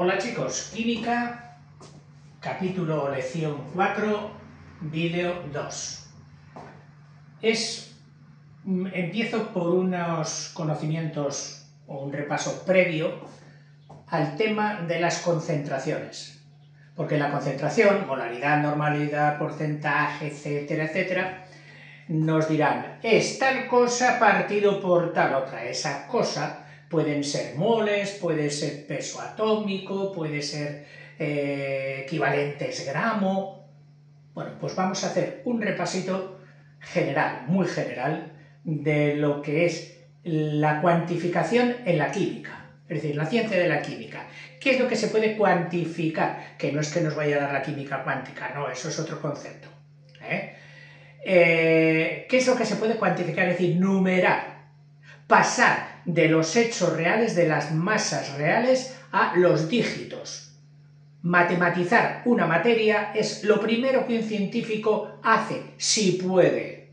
Hola chicos, Química, capítulo lección 4, vídeo 2. Empiezo por unos conocimientos o un repaso previo al tema de las concentraciones. Porque la concentración, molaridad, normalidad, porcentaje, etcétera, etcétera, nos dirán, es tal cosa partido por tal otra. Esa cosa pueden ser moles, puede ser peso atómico, puede ser equivalentes gramo. Bueno, pues vamos a hacer un repasito general, muy general, de lo que es la cuantificación en la química. Es decir, la ciencia de la química. ¿Qué es lo que se puede cuantificar? Que no es que nos vaya a dar la química cuántica, no, eso es otro concepto. ¿Qué es lo que se puede cuantificar? Es decir, numerar, pasar de los hechos reales, de las masas reales, a los dígitos. Matematizar una materia es lo primero que un científico hace, si puede,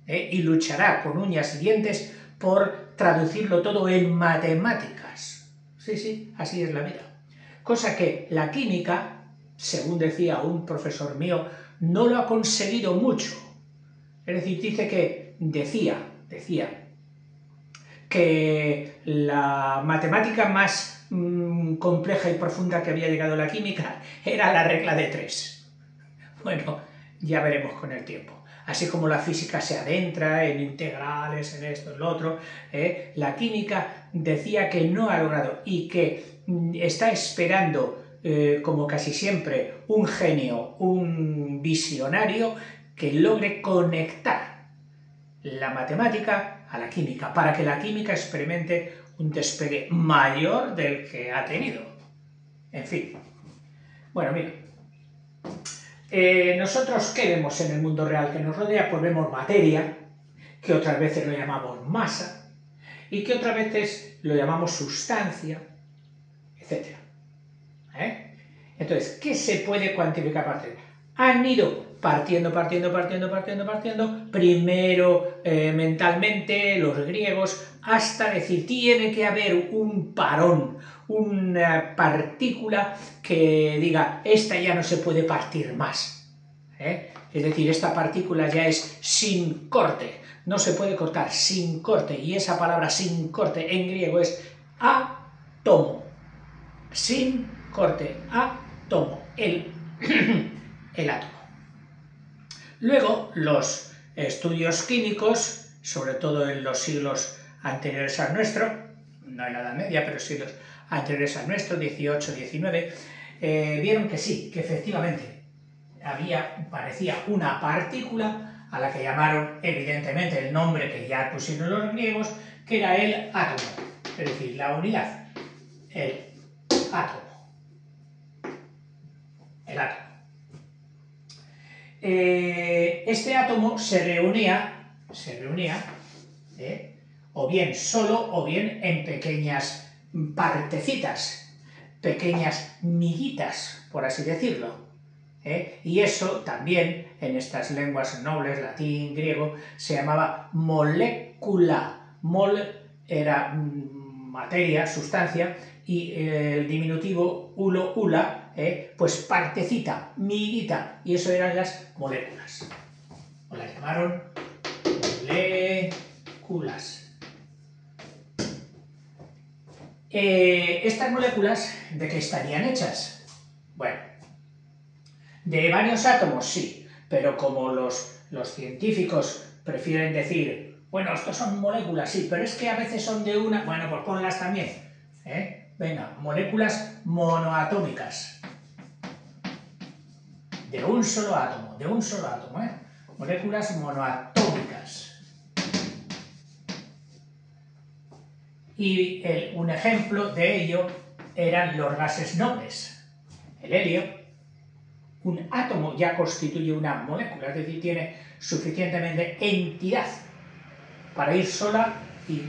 y luchará con uñas y dientes por traducirlo todo en matemáticas. Sí, así es la vida. Cosa que la química, según decía un profesor mío, no lo ha conseguido mucho. Es decir, decía que la matemática más compleja y profunda que había llegado a la química era la regla de 3. Bueno, ya veremos con el tiempo. Así como la física se adentra en integrales, en esto, en lo otro, la química decía que no ha logrado y que está esperando, como casi siempre, un genio, un visionario que logre conectar la matemática a la química, para que la química experimente un despegue mayor del que ha tenido. En fin. Bueno, mira. Nosotros, ¿qué vemos en el mundo real que nos rodea? Pues vemos materia, que otras veces lo llamamos masa, y que otras veces lo llamamos sustancia, etc. Entonces, ¿qué se puede cuantificar a partir? Han ido partiendo, primero mentalmente los griegos, hasta decir, tiene que haber un parón, una partícula que diga, esta ya no se puede partir más. Es decir, esta partícula ya es sin corte, no se puede cortar, sin corte, y esa palabra sin corte en griego es átomo, sin corte, átomo, el átomo. Luego, los estudios químicos, sobre todo en los siglos anteriores al nuestro, no en la Edad Media, pero siglos anteriores al nuestro, 18, 19, vieron que sí, que efectivamente parecía una partícula a la que llamaron, evidentemente, el nombre que ya pusieron los griegos, que era el átomo, es decir, la unidad, el átomo. El átomo. Este átomo se reunía o bien solo o bien en pequeñas partecitas, pequeñas miguitas, por así decirlo. Y eso también en estas lenguas nobles, latín, griego, se llamaba molécula. Mol era materia, sustancia, y el diminutivo ulo, ula, pues partecita, miguita, y eso eran las moléculas. O las llamaron moléculas. Estas moléculas, ¿de qué estarían hechas? Bueno, de varios átomos, sí, pero como los científicos prefieren decir, bueno, estos son moléculas, sí, pero es que a veces son de una, bueno, pues ponlas también, Venga, moléculas monoatómicas, de un solo átomo, moléculas monoatómicas. Y un ejemplo de ello eran los gases nobles. El helio, un átomo ya constituye una molécula, es decir, tiene suficientemente entidad para ir sola y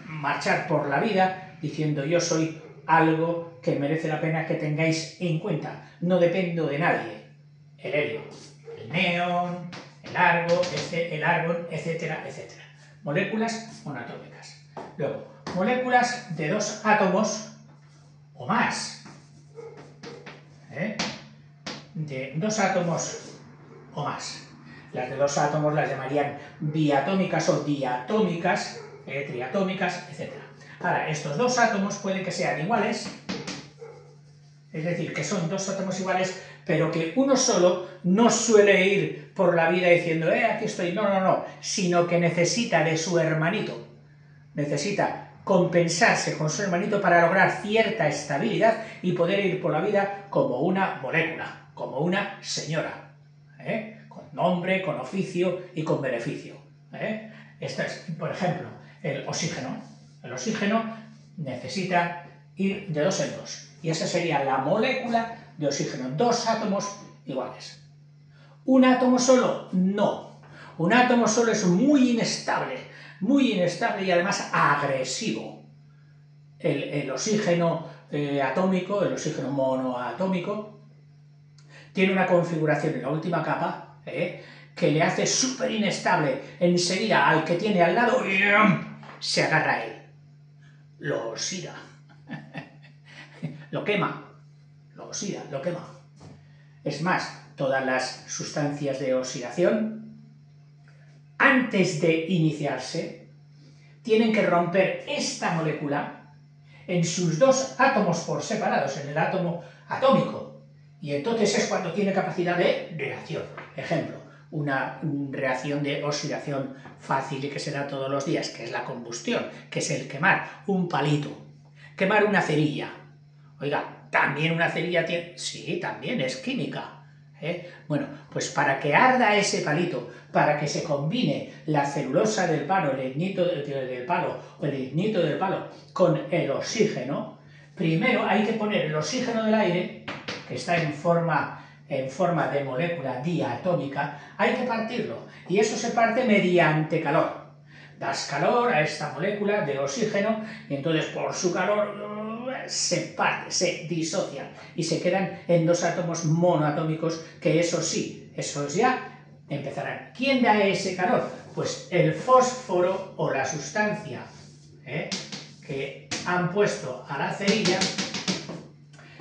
marchar por la vida diciendo yo soy algo que merece la pena que tengáis en cuenta, no dependo de nadie. El helio, el neón, el argón, etcétera, etcétera. Moléculas monoatómicas. Luego, moléculas de 2 átomos o más. de 2 átomos o más. Las de 2 átomos las llamarían biatómicas o diatómicas, triatómicas, etc. Ahora, estos 2 átomos pueden que sean iguales, es decir, que son 2 átomos iguales, pero que uno solo no suele ir por la vida diciendo, aquí estoy, no, sino que necesita de su hermanito, necesita compensarse con su hermanito para lograr cierta estabilidad y poder ir por la vida como una molécula, como una señora, con nombre, con oficio y con beneficio. Esto es, por ejemplo, el oxígeno. El oxígeno necesita ir de 2 en 2. Y esa sería la molécula de oxígeno. 2 átomos iguales. ¿Un átomo solo? No. Un átomo solo es muy inestable y además agresivo. El oxígeno atómico, el oxígeno monoatómico, tiene una configuración en la última capa que le hace súper inestable. Enseguida al que tiene al lado se agarra a él. Lo oxida. Lo quema, lo oxida, lo quema. Es más, todas las sustancias de oxidación, antes de iniciarse, tienen que romper esta molécula en sus 2 átomos por separados, en el átomo atómico, y entonces es cuando tiene capacidad de reacción. Ejemplo, una reacción de oxidación fácil y que se da todos los días, que es la combustión, que es el quemar un palito, quemar una cerilla. Oiga, ¿también una cerilla tiene? Sí, también es química. Bueno, pues para que arda ese palito, para que se combine la celulosa del palo, el lignito del palo o el lignito del palo con el oxígeno, primero hay que poner el oxígeno del aire, que está en forma de molécula diatómica, hay que partirlo, y eso se parte mediante calor. Das calor a esta molécula de oxígeno y entonces por su calor se parte, se disocian y se quedan en 2 átomos monoatómicos que eso sí, esos ya empezarán. ¿Quién da ese calor? Pues el fósforo o la sustancia que han puesto a la cerilla,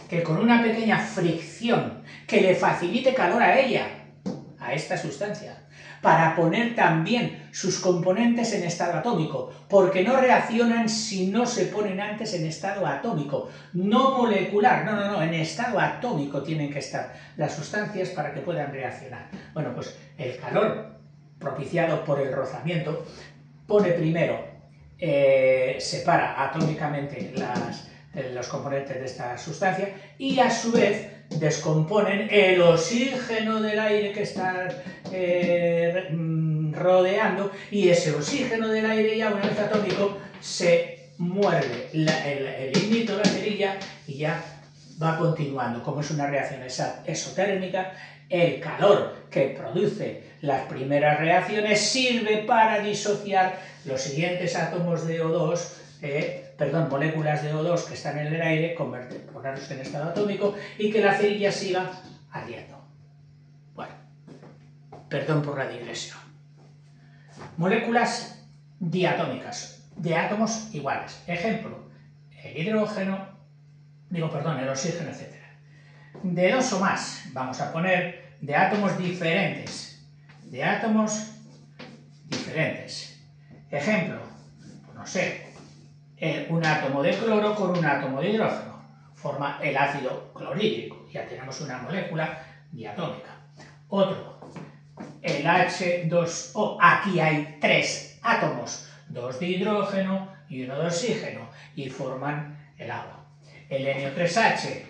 que con una pequeña fricción que le facilite calor a ella, a esta sustancia, para poner también sus componentes en estado atómico, porque no reaccionan si no se ponen antes en estado atómico, no molecular, no, en estado atómico tienen que estar las sustancias para que puedan reaccionar. Bueno, pues el calor propiciado por el rozamiento pone primero, separa atómicamente los componentes de esta sustancia y a su vez descomponen el oxígeno del aire que está rodeando, y ese oxígeno del aire ya una vez atómico se muerde el lignito de la cerilla y ya va continuando. Como es una reacción exotérmica, el calor que produce las primeras reacciones sirve para disociar los siguientes átomos de O2, moléculas de O2 que están en el aire, ponerlos en estado atómico y que la cerilla siga ardiendo. Bueno, perdón por la digresión. Moléculas diatómicas, de átomos iguales. Ejemplo, el oxígeno, etc. De 2 o más, vamos a poner de átomos diferentes. De átomos diferentes. Ejemplo, no sé, un átomo de cloro con un átomo de hidrógeno. Forma el ácido clorhídrico. Ya tenemos una molécula diatómica. Otro, el H2O. Aquí hay 3 átomos, 2 de hidrógeno y 1 de oxígeno, y forman el agua. El NO3H.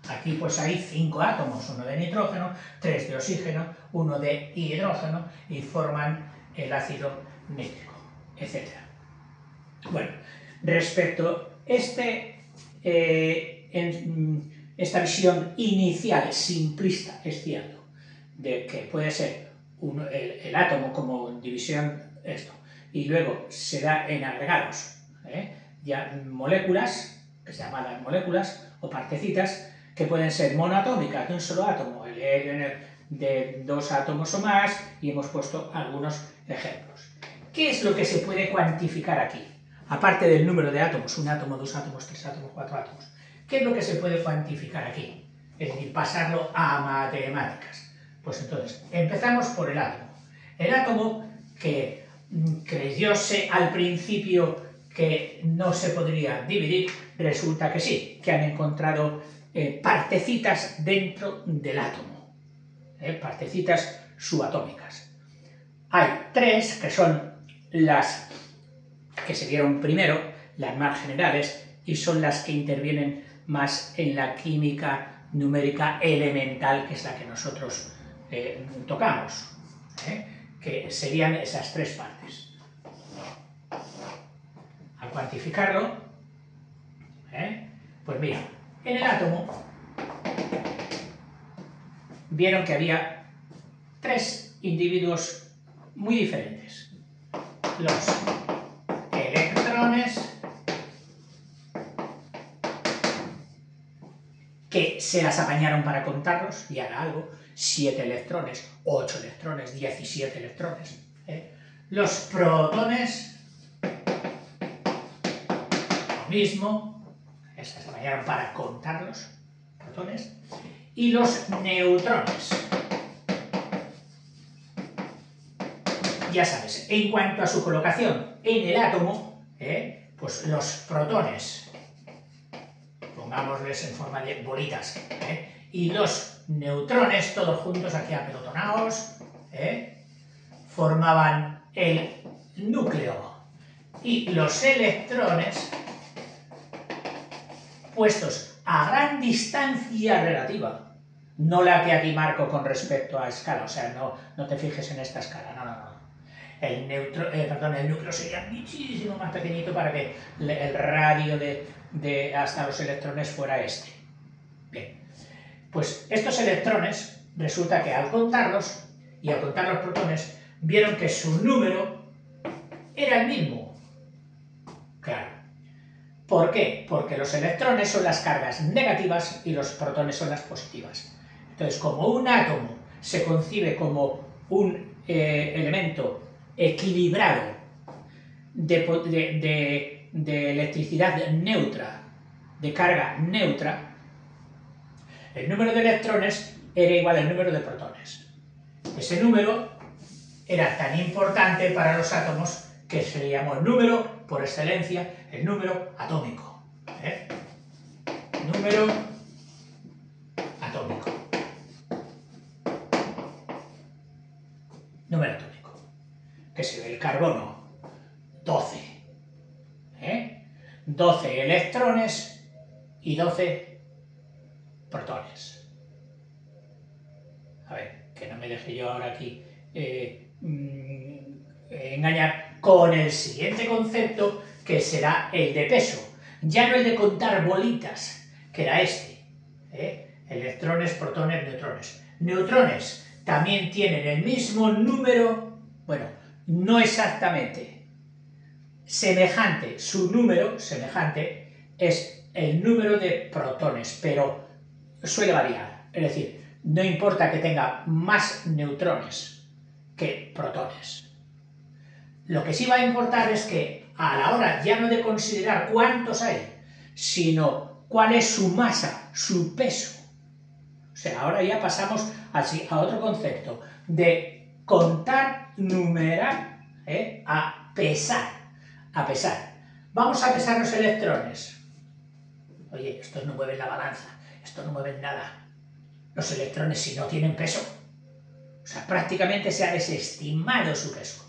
Aquí pues hay 5 átomos, 1 de nitrógeno, 3 de oxígeno, 1 de hidrógeno, y forman el ácido nítrico, etc. Bueno, respecto a esta visión inicial, simplista, es cierto, de que puede ser el átomo como división esto, y luego se da en agregados, ya moléculas, que se llaman moléculas o partecitas, que pueden ser monoatómicas de un solo átomo, el helio de 2 átomos o más, y hemos puesto algunos ejemplos. ¿Qué es lo que se puede cuantificar aquí? Aparte del número de átomos, 1 átomo, 2 átomos, 3 átomos, 4 átomos. ¿Qué es lo que se puede cuantificar aquí? es decir, pasarlo a matemáticas. Pues entonces, empezamos por el átomo. El átomo, que creyóse al principio que no se podría dividir, resulta que sí, que han encontrado partecitas dentro del átomo, partecitas subatómicas. Hay tres que son las que se vieron primero, las más generales, y son las que intervienen más en la química numérica elemental, que es la que nosotros tocamos, que serían esas tres partes. Al cuantificarlo, pues mira, en el átomo vieron que había tres individuos muy diferentes. Los electrones, que se las apañaron para contarlos, y haga algo, 7 electrones, 8 electrones, 17 electrones. Los protones, lo mismo, se las apañaron para contarlos, protones, y los neutrones. Ya sabes, en cuanto a su colocación en el átomo, pues los protones, pongámosles en forma de bolitas, y los neutrones, todos juntos aquí apelotonados, formaban el núcleo, y los electrones, puestos a gran distancia relativa, no la que aquí marco con respecto a escala, o sea, no te fijes en esta escala, no. El núcleo sería muchísimo más pequeñito para que el radio de hasta los electrones fuera este. Bien, pues estos electrones, resulta que al contarlos, y al contar los protones, vieron que su número era el mismo. Claro. ¿Por qué? Porque los electrones son las cargas negativas y los protones son las positivas. Entonces, como un átomo se concibe como un elemento equilibrado de electricidad neutra, de carga neutra, el número de electrones era igual al número de protones. Ese número era tan importante para los átomos que se le llamó número, por excelencia, el número atómico. Número atómico. Número atómico. Que se ve el carbono, 12. 12 electrones y 12 protones. A ver, que no me deje yo ahora aquí engañar con el siguiente concepto, que será el de peso. Ya no el de contar bolitas, que era este. Electrones, protones, neutrones. Neutrones también tienen el mismo número, bueno, no exactamente, semejante, su número semejante es el número de protones, pero suele variar, es decir, no importa que tenga más neutrones que protones. Lo que sí va a importar es que a la hora ya no de considerar cuántos hay, sino cuál es su masa, su peso. O sea, ahora ya pasamos a otro concepto de contar, numerar, a pesar. A pesar. Vamos a pesar los electrones. Oye, estos no mueven la balanza, estos no mueven nada. Los electrones, si no tienen peso, o sea, prácticamente se ha desestimado su peso.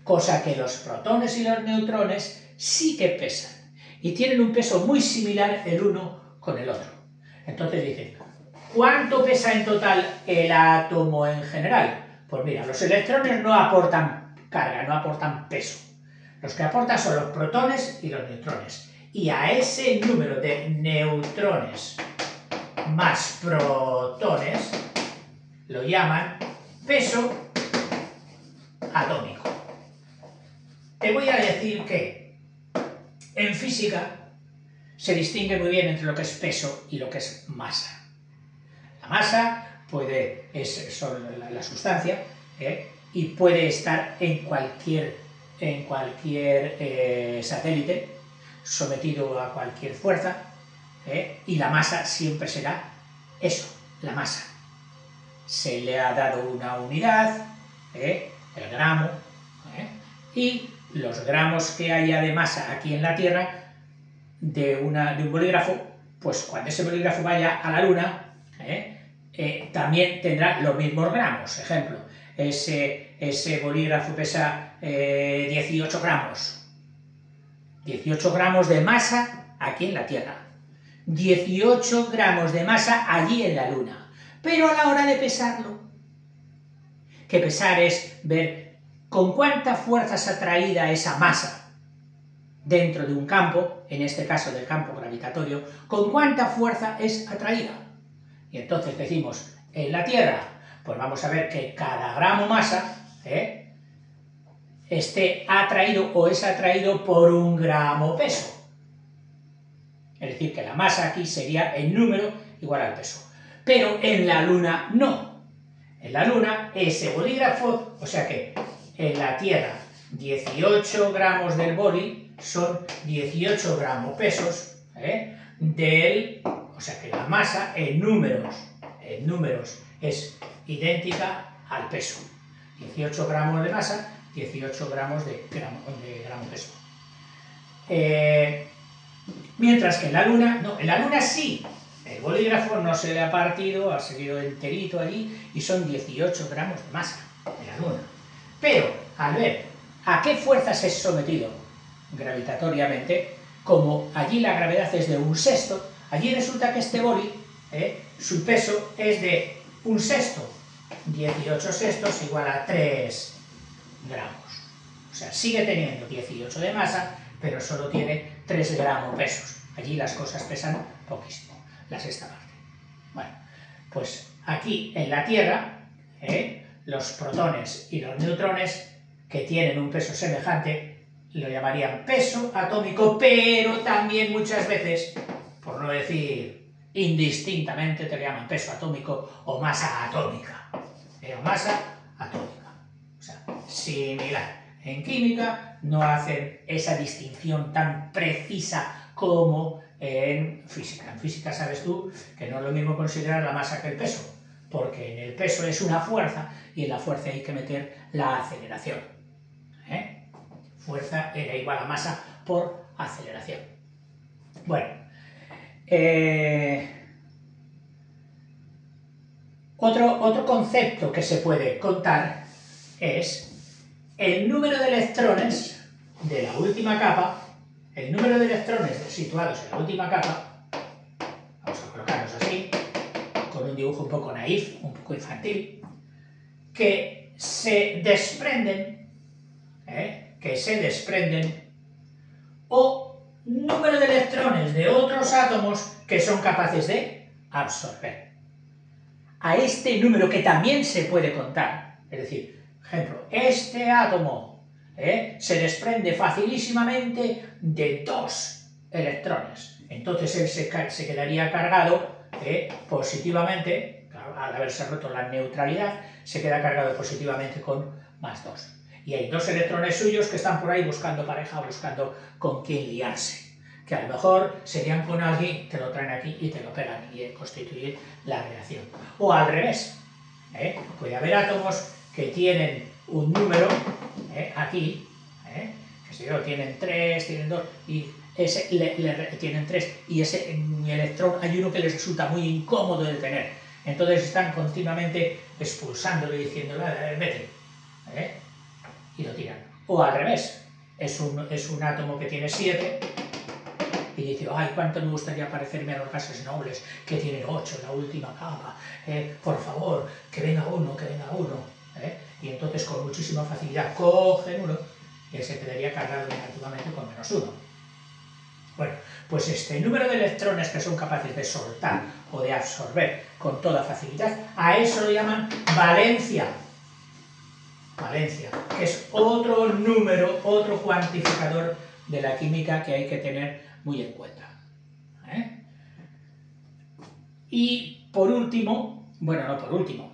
Cosa que los protones y los neutrones sí que pesan. Y tienen un peso muy similar el uno con el otro. Entonces dicen, ¿cuánto pesa en total el átomo en general? Pues mira, los electrones no aportan carga, no aportan peso. Los que aportan son los protones y los neutrones. Y a ese número de neutrones más protones lo llaman peso atómico. Te voy a decir que en física se distingue muy bien entre lo que es peso y lo que es masa. La masa es la sustancia, y puede estar en cualquier satélite, sometido a cualquier fuerza, y la masa siempre será eso, la masa. Se le ha dado una unidad, el gramo, y los gramos que haya de masa aquí en la Tierra de un bolígrafo, pues cuando ese bolígrafo vaya a la Luna, también tendrá los mismos gramos. Ejemplo, ese bolígrafo pesa 18 gramos. 18 gramos de masa aquí en la Tierra. 18 gramos de masa allí en la Luna. Pero a la hora de pesarlo, que pesar es ver con cuánta fuerza es atraída esa masa dentro de un campo, en este caso del campo gravitatorio, con cuánta fuerza es atraída. Y entonces decimos, en la Tierra, pues vamos a ver que cada gramo masa esté atraído o es atraído por un gramo peso. Es decir, que la masa aquí sería el número igual al peso. Pero en la Luna no. En la Luna ese bolígrafo, o sea que en la Tierra 18 gramos del boli son 18 gramos pesos o sea que la masa en números es idéntica al peso. 18 gramos de masa, 18 gramos de gramo peso. Mientras que en la Luna, no, en la Luna sí, el bolígrafo no se le ha partido, ha seguido enterito allí y son 18 gramos de masa en la Luna. Pero, al ver a qué fuerzas es sometido gravitatoriamente, como allí la gravedad es de 1/6, allí resulta que este boli, su peso es de 1/6, 18 sextos igual a 3 gramos. O sea, sigue teniendo 18 de masa, pero solo tiene 3 gramos pesos. Allí las cosas pesan poquísimo, la sexta parte. Bueno, pues aquí en la Tierra, los protones y los neutrones, que tienen un peso semejante, lo llamarían peso atómico, pero también muchas veces, por no decir indistintamente, te lo llaman peso atómico o masa atómica. O masa atómica. O sea, similar. En química no hacen esa distinción tan precisa como en física. En física sabes tú que no es lo mismo considerar la masa que el peso, porque en el peso es una fuerza y en la fuerza hay que meter la aceleración. Fuerza era igual a masa por aceleración. Bueno, otro concepto que se puede contar es el número de electrones de la última capa, el número de electrones situados en la última capa, vamos a colocarlos así, con un dibujo un poco naif, un poco infantil, que se desprenden, o número de electrones de otros átomos que son capaces de absorber. A este número que también se puede contar, es decir, ejemplo, este átomo se desprende facilísimamente de 2 electrones. Entonces él se quedaría cargado positivamente, al haberse roto la neutralidad, se queda cargado positivamente con +2. Y hay 2 electrones suyos que están por ahí buscando pareja, buscando con quién liarse. Que a lo mejor serían con alguien, te lo traen aquí y te lo pegan y constituir la reacción. O al revés, puede haber átomos que tienen un número aquí, que sé yo, tienen 3, tienen 2, y ese tienen 3, y ese electrón hay uno que les resulta muy incómodo de tener. Entonces están continuamente expulsándolo y diciéndole, vete, y lo tiran. O al revés, es un átomo que tiene 7, y dice, ay, cuánto me gustaría parecerme a los gases nobles, que tienen 8 en la última capa, por favor, que venga uno, y entonces con muchísima facilidad cogen uno, y se quedaría cargado negativamente con -1. Bueno, pues este número de electrones que son capaces de soltar o de absorber con toda facilidad, a eso lo llaman valencia. Valencia, que es otro número, otro cuantificador de la química que hay que tener muy en cuenta. Y por último, bueno, no por último,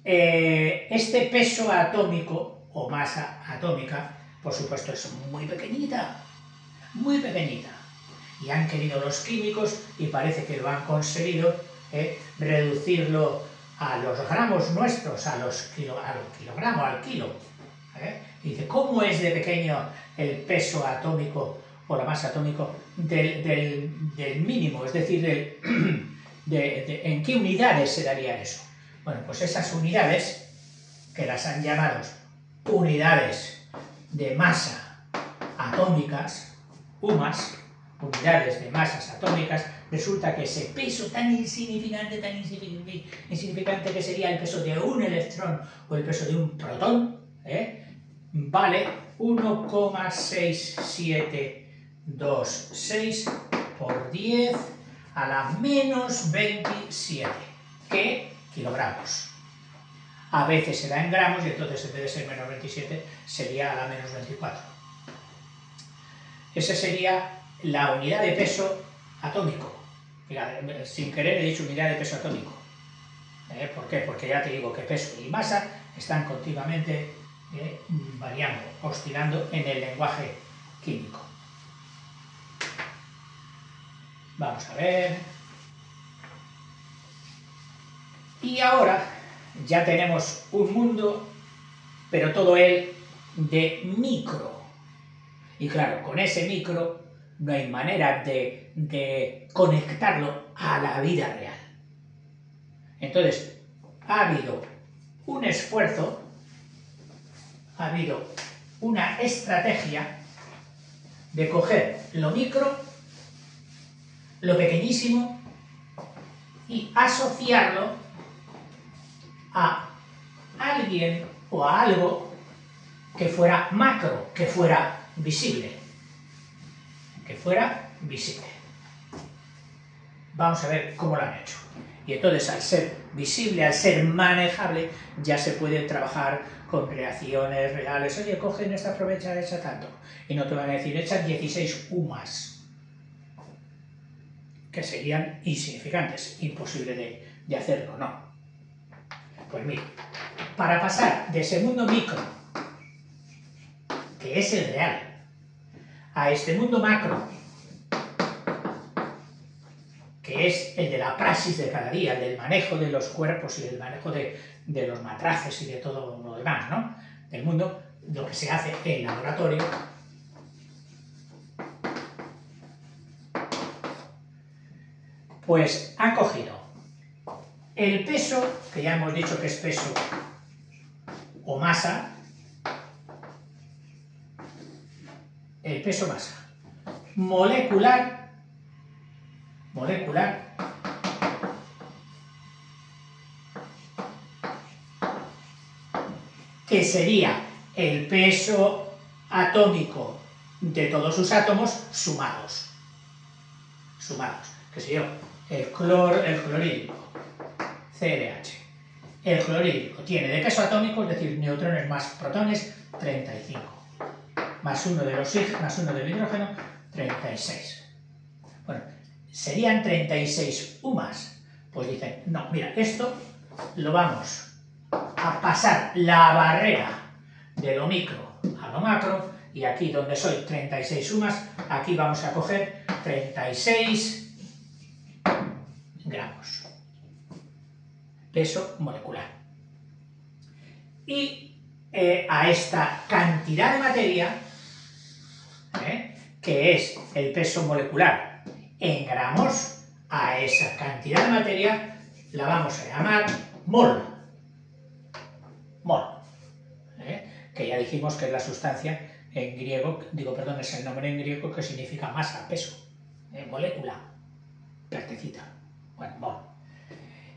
este peso atómico o masa atómica, por supuesto, es muy pequeñita, y han querido los químicos, y parece que lo han conseguido, reducirlo a los gramos nuestros, al kilogramo, al kilo. Y dice, ¿cómo es de pequeño el peso atómico o la masa atómica del mínimo? Es decir, ¿en qué unidades se daría eso? Bueno, pues esas unidades, que las han llamado unidades de masa atómicas, UMAS, unidades de masas atómicas, resulta que ese peso tan insignificante que sería el peso de un electrón o el peso de un protón, vale 1,6726 por 10 a la menos 27, que kilogramos. A veces se da en gramos y entonces en vez de ser menos 27 sería a la menos 24. Esa sería la unidad de peso atómico. Mira, sin querer he dicho unidad de peso atómico. ¿Por qué? Porque ya te digo que peso y masa están continuamente variando, oscilando en el lenguaje químico. Vamos a ver. Y ahora ya tenemos un mundo, pero todo él de micro. Y claro, con ese micro no hay manera de conectarlo a la vida real. Entonces, ha habido un esfuerzo, ha habido una estrategia de coger lo micro, lo pequeñísimo, y asociarlo a alguien o a algo que fuera macro, que fuera visible. Vamos a ver cómo lo han hecho. Y entonces, al ser visible, al ser manejable, ya se puede trabajar con reacciones reales. Oye, cogen esta provecha, echa tanto. Y no te van a decir, echa 16 UMAS, que serían insignificantes, imposible de hacerlo, no. Pues mira, para pasar de ese mundo micro, que es el real, a este mundo macro, que es el de la praxis de cada día, el del manejo de los cuerpos y el manejo de los matraces y de todo lo demás, ¿no? Del mundo, lo que se hace en laboratorio, pues han cogido el peso, que ya hemos dicho que es peso o masa, el peso masa molecular, que sería el peso atómico de todos sus átomos sumados, que sería el clorhídrico, CLH. El clorhídrico tiene de peso atómico, es decir, neutrones más protones, 35. Más uno del oxígeno, más uno del hidrógeno, 36. Bueno, serían 36 UMAS. Pues dicen, no, mira, esto lo vamos a pasar la barrera de lo micro a lo macro, y aquí donde soy 36 UMAS, aquí vamos a coger 36 gramos. Peso molecular. Y a esta cantidad de materia, que es el peso molecular en gramos, a esa cantidad de materia la vamos a llamar mol. Que ya dijimos que es la sustancia en griego, es el nombre en griego que significa masa, peso, molécula, partecita. Bueno, mol.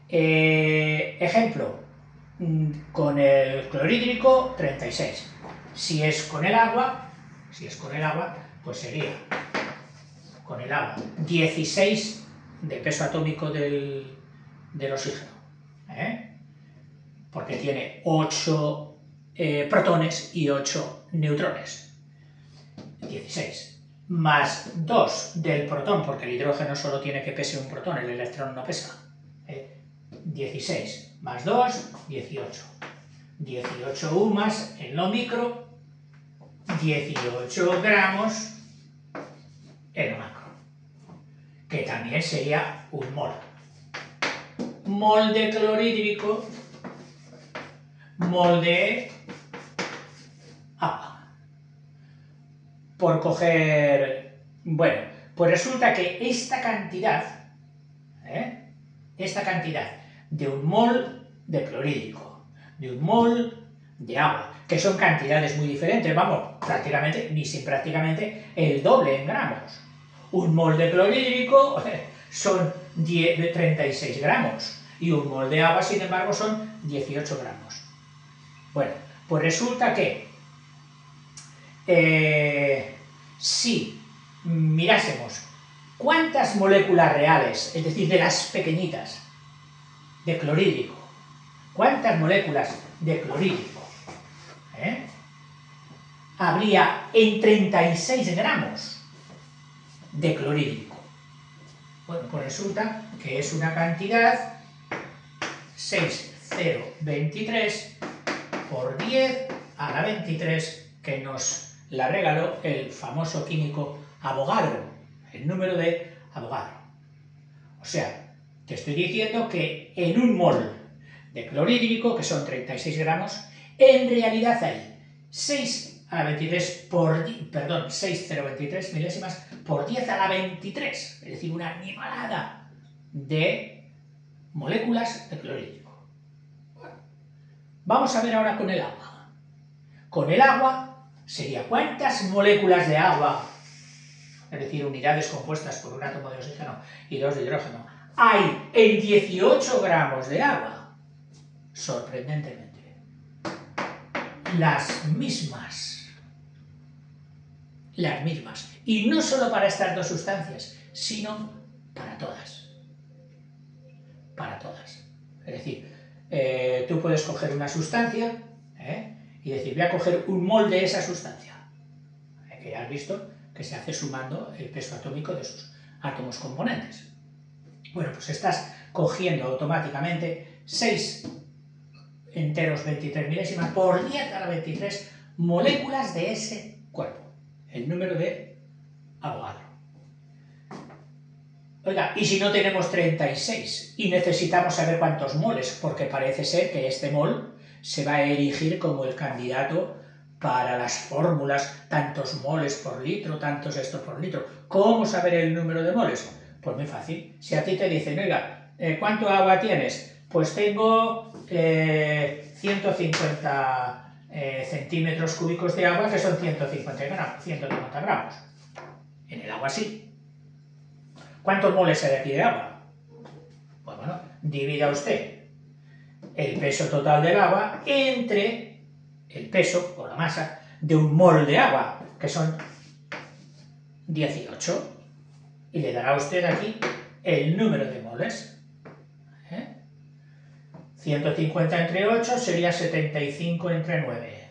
Ejemplo, con el clorhídrico 36. Si es con el agua, pues sería con el agua 16 de peso atómico del oxígeno, porque tiene 8 protones y 8 neutrones. 16. Más 2 del protón, porque el hidrógeno solo tiene que pese un protón, el electrón no pesa. 16 más 2, 18. 18 UMAS en lo micro, 18 gramos en lo macro, que también sería un mol. mol de clorhídrico, mol de agua. Por coger... Bueno, pues resulta que esta cantidad de un mol de clorhídrico, de un mol de agua, que son cantidades muy diferentes, vamos, prácticamente, ni sin prácticamente, el doble en gramos. Un mol de clorhídrico son 36 gramos y un mol de agua, sin embargo, son 18 gramos. Bueno, pues resulta que si mirásemos cuántas moléculas reales, es decir, de las pequeñitas, de clorhídrico, cuántas moléculas de clorhídrico habría en 36 gramos de clorhídrico. Bueno, pues resulta que es una cantidad 6,023 por 10 a la 23 que nos la regaló el famoso químico Avogadro, el número de Avogadro. O sea, te estoy diciendo que en un mol de clorhídrico, que son 36 gramos, en realidad hay 6,023 milésimas por 10 a la 23, es decir, una animalada de moléculas de clorhídrico. Bueno, vamos a ver ahora con el agua. Con el agua sería cuántas moléculas de agua, es decir, unidades compuestas por un átomo de oxígeno y 2 de hidrógeno, hay en 18 gramos de agua. Sorprendentemente, las mismas. Y no solo para estas dos sustancias, sino para todas. Para todas. Es decir, tú puedes coger una sustancia y decir, voy a coger un mol de esa sustancia. Que ya has visto que se hace sumando el peso atómico de sus átomos componentes. Bueno, pues estás cogiendo automáticamente 6 enteros 23 milésimas por 10 a la 23 moléculas de ese cuerpo. El número de Avogadro. Oiga, ¿y si no tenemos 36 y necesitamos saber cuántos moles? Porque parece ser que este mol se va a erigir como el candidato para las fórmulas, tantos moles por litro, tantos esto por litro. ¿Cómo saber el número de moles? Pues muy fácil. Si a ti te dicen, oiga, ¿cuánto agua tienes? Pues tengo 150 centímetros cúbicos de agua, que son 150 gramos. En el agua sí. ¿Cuántos moles hay aquí de agua? Pues bueno, divida usted el peso total del agua entre el peso o la masa de un mol de agua, que son 18, y le dará a usted aquí el número de moles. 150 entre 8 sería 75 entre 9,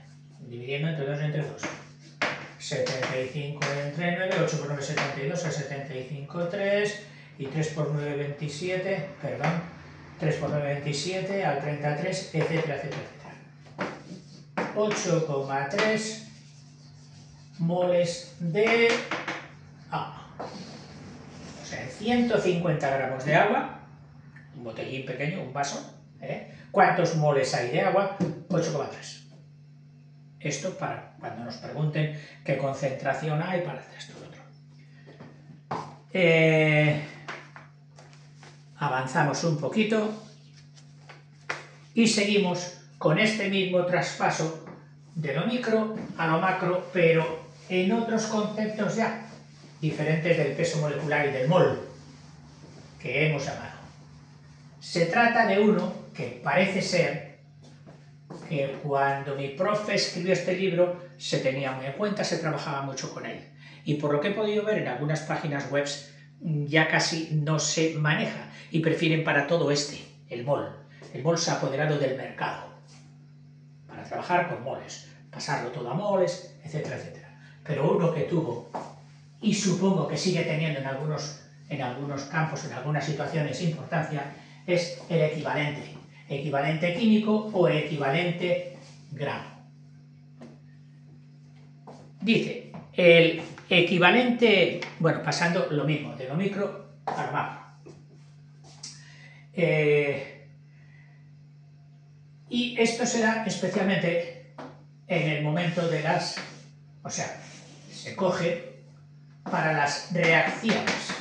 dividiendo entre 2 y entre 2. 75 entre 9, 8 por 9, 72, a 75, 3, y 3 por 9, 27, perdón, 3 por 9, 27, al 33, etcétera, etcétera, etcétera. 8,3 moles de agua. O sea, 150 gramos de agua, un botellín pequeño, un vaso, ¿cuántos moles hay de agua? 8,3. Esto para cuando nos pregunten qué concentración hay para hacer esto y lo otro. Avanzamos un poquito y seguimos con este mismo traspaso de lo micro a lo macro, pero en otros conceptos ya diferentes del peso molecular y del mol que hemos llamado. Se trata de uno que parece ser que cuando mi profe escribió este libro se tenía muy en cuenta, se trabajaba mucho con él. Y por lo que he podido ver en algunas páginas web ya casi no se maneja y prefieren para todo el mol. El mol se ha apoderado del mercado para trabajar con moles, pasarlo todo a moles, etcétera, etcétera. Pero uno que tuvo, y supongo que sigue teniendo en algunos campos, en algunas situaciones, importancia, es el equivalente químico o equivalente gramo. Dice, el equivalente, bueno, pasando lo mismo, de lo micro a lo macro. Y esto se da especialmente en el momento de o sea, se coge para las reacciones.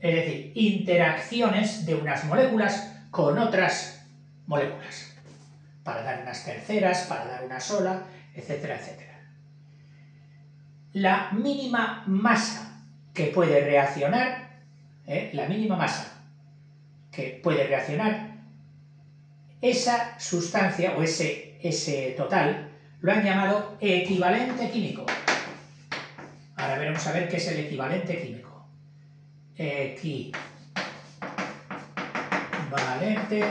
Es decir, interacciones de unas moléculas con otras moléculas, para dar unas terceras, para dar una sola, etcétera, etcétera. La mínima masa que puede reaccionar, la mínima masa que puede reaccionar, esa sustancia o ese total lo han llamado equivalente químico. Ahora veremos a ver qué es el equivalente químico. Equivalente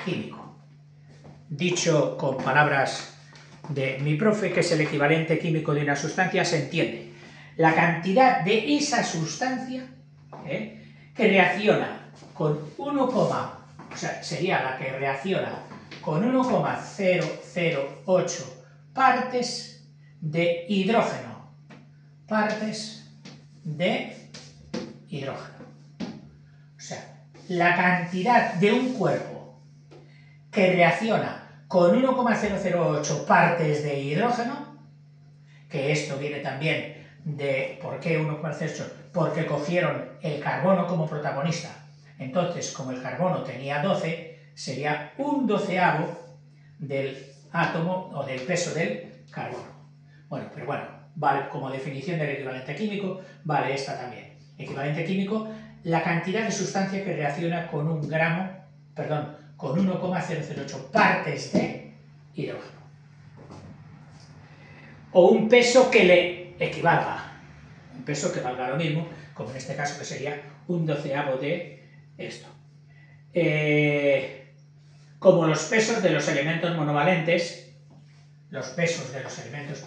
químico. Dicho con palabras de mi profe, que es el equivalente químico de una sustancia, se entiende la cantidad de esa sustancia que reacciona con 1, o sea, sería la que reacciona con 1,008 partes de hidrógeno. Partes de hidrógeno. O sea, la cantidad de un cuerpo que reacciona con 1,008 partes de hidrógeno, que esto viene también de ¿por qué 1,08? Porque cogieron el carbono como protagonista. Entonces, como el carbono tenía 12, sería 1/12 del átomo o del peso del carbono. Bueno, pero bueno, vale como definición del equivalente químico, vale esta también. Equivalente químico, la cantidad de sustancia que reacciona con con 1,008 partes de hidrógeno. O un peso que le equivalga, un peso que valga lo mismo, como en este caso que sería 1/12 de esto. Como los pesos de los elementos monovalentes, los pesos de los elementos,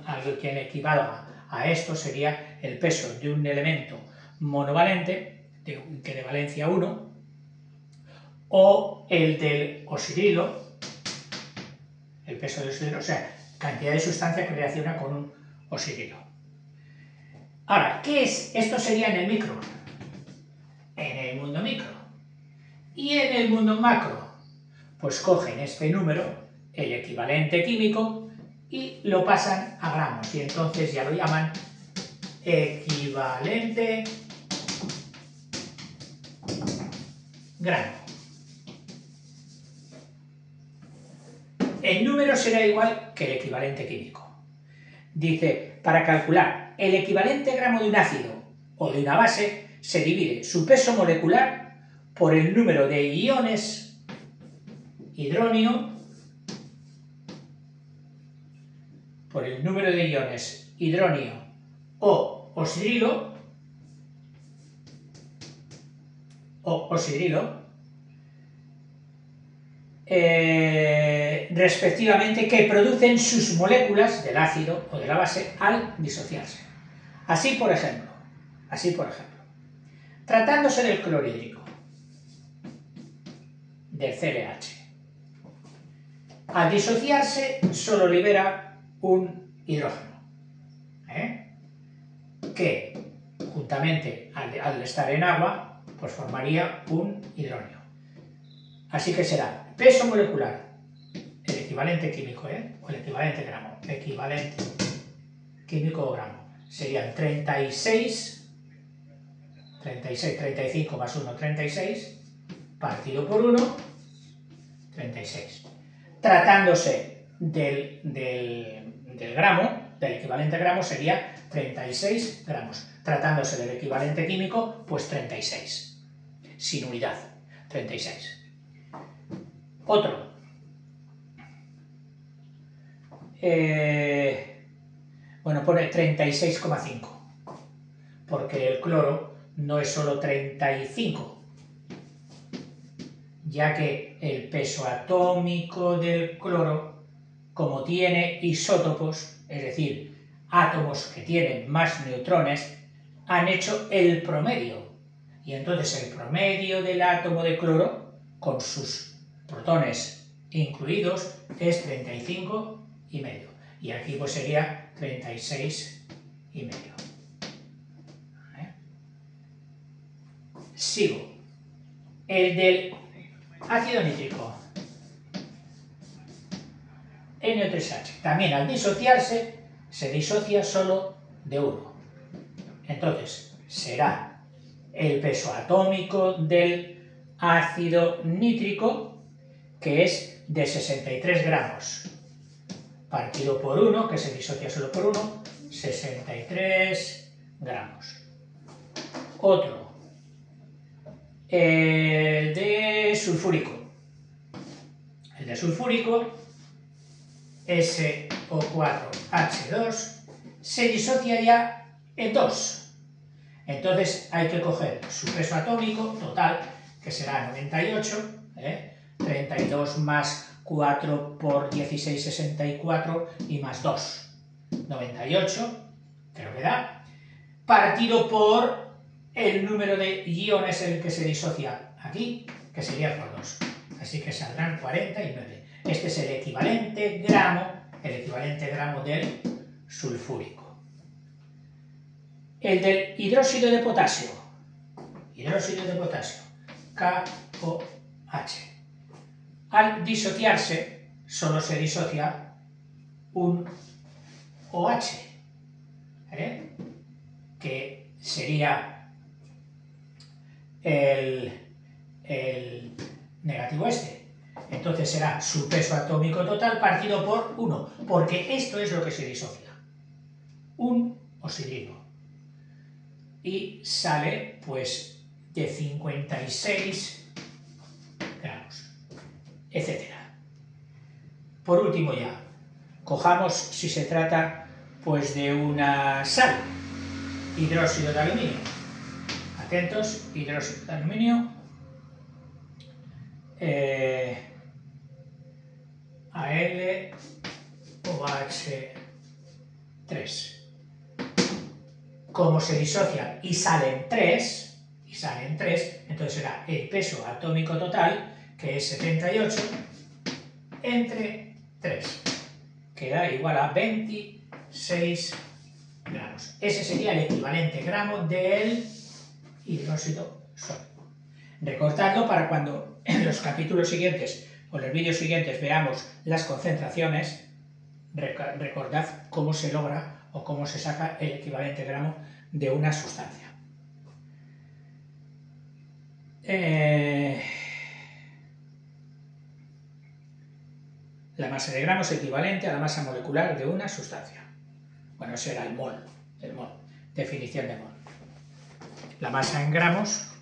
algo que le equivalga a esto sería el peso de un elemento monovalente, que de valencia 1, o el del oxidilo, el peso del oxidilo, o sea, cantidad de sustancia que reacciona con un oxidilo. Ahora, ¿qué es? Esto sería en el micro, en el mundo micro. Y en el mundo macro, pues cogen este número, el equivalente químico, y lo pasan a gramos, y entonces ya lo llaman equivalente gramo. El número será igual que el equivalente químico. Dice, para calcular el equivalente gramo de un ácido o de una base, se divide su peso molecular por el número de iones hidrónio, o oxidilo, respectivamente, que producen sus moléculas del ácido o de la base al disociarse. Así por ejemplo, tratándose del clorhídrico, del CLH, al disociarse solo libera un hidrógeno, que juntamente al estar en agua, pues formaría un hidrógeno. Así que será peso molecular, el equivalente químico, o el equivalente gramo, equivalente químico o gramo, serían 35 más 1, 36, partido por 1, 36. Tratándose del gramo, del equivalente gramo, sería 36 gramos. Tratándose del equivalente químico, pues 36. Sin unidad, 36. Otro. Bueno, pone 36,5. Porque el cloro no es solo 35, ya que el peso atómico del cloro, como tiene isótopos, es decir, átomos que tienen más neutrones, han hecho el promedio. Y entonces el promedio del átomo de cloro, con sus protones incluidos, es 35,5. Y aquí pues sería 36,5. Sigo. El del ácido nítrico, NO3H, también al disociarse se disocia solo de 1. Entonces será el peso atómico del ácido nítrico, que es de 63 gramos, partido por 1, que se disocia solo por 1, 63 gramos. Otro, el de sulfúrico. El de sulfúrico, SO4H2, se disocia ya en 2. Entonces hay que coger su peso atómico total, que será 98, 32 más 4 por 16, 64, y más 2, 98, creo que da, partido por el número de iones en el que se disocia aquí, que sería por 2. Así que saldrán 49. Este es el equivalente gramo del sulfúrico. El del hidróxido de potasio, KOH. Al disociarse, solo se disocia un OH, que sería el negativo este. Entonces será su peso atómico total partido por 1, porque esto es lo que se disocia, un oxidrino. Y sale, pues, de 56 gramos, etc. Por último ya, cojamos, si se trata, pues, de una sal, hidróxido de aluminio. Atentos, hidróxido de aluminio, AlOH3. Como se disocia y salen 3, entonces será el peso atómico total, que es 78, entre 3, que da igual a 26 gramos. Ese sería el equivalente gramo del hidróxido sólido. Recortadlo para cuando en los capítulos siguientes o los vídeos siguientes veamos las concentraciones, recordad cómo se logra o cómo se saca el equivalente gramo de una sustancia. La masa de gramos equivalente a la masa molecular de una sustancia. Bueno, ese era el mol, definición de mol. La masa en gramos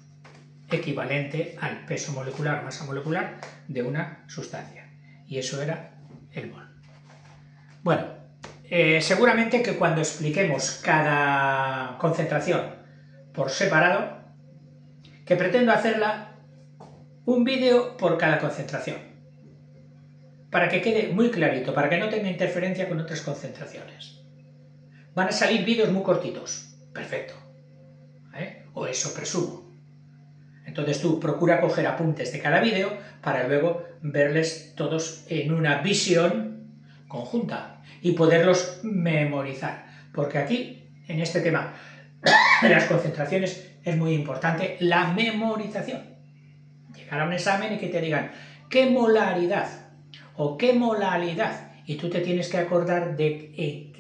equivalente al peso molecular, masa molecular de una sustancia. Y eso era el mol. Bueno, seguramente que cuando expliquemos cada concentración por separado, que pretendo hacerla un vídeo por cada concentración, para que quede muy clarito, para que no tenga interferencia con otras concentraciones. Van a salir vídeos muy cortitos, perfecto, o eso presumo. Entonces tú procura coger apuntes de cada vídeo para luego verles todos en una visión conjunta y poderlos memorizar, porque aquí, en este tema de las concentraciones, es muy importante la memorización. Llegar a un examen y que te digan qué molaridad o qué molalidad, y tú te tienes que acordar de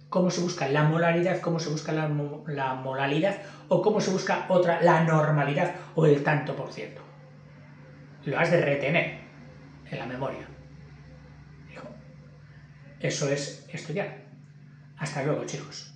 cómo se busca la molaridad, cómo se busca la molalidad, o cómo se busca otra, la normalidad o el tanto por ciento. Lo has de retener en la memoria. Eso es estudiar. Hasta luego, chicos.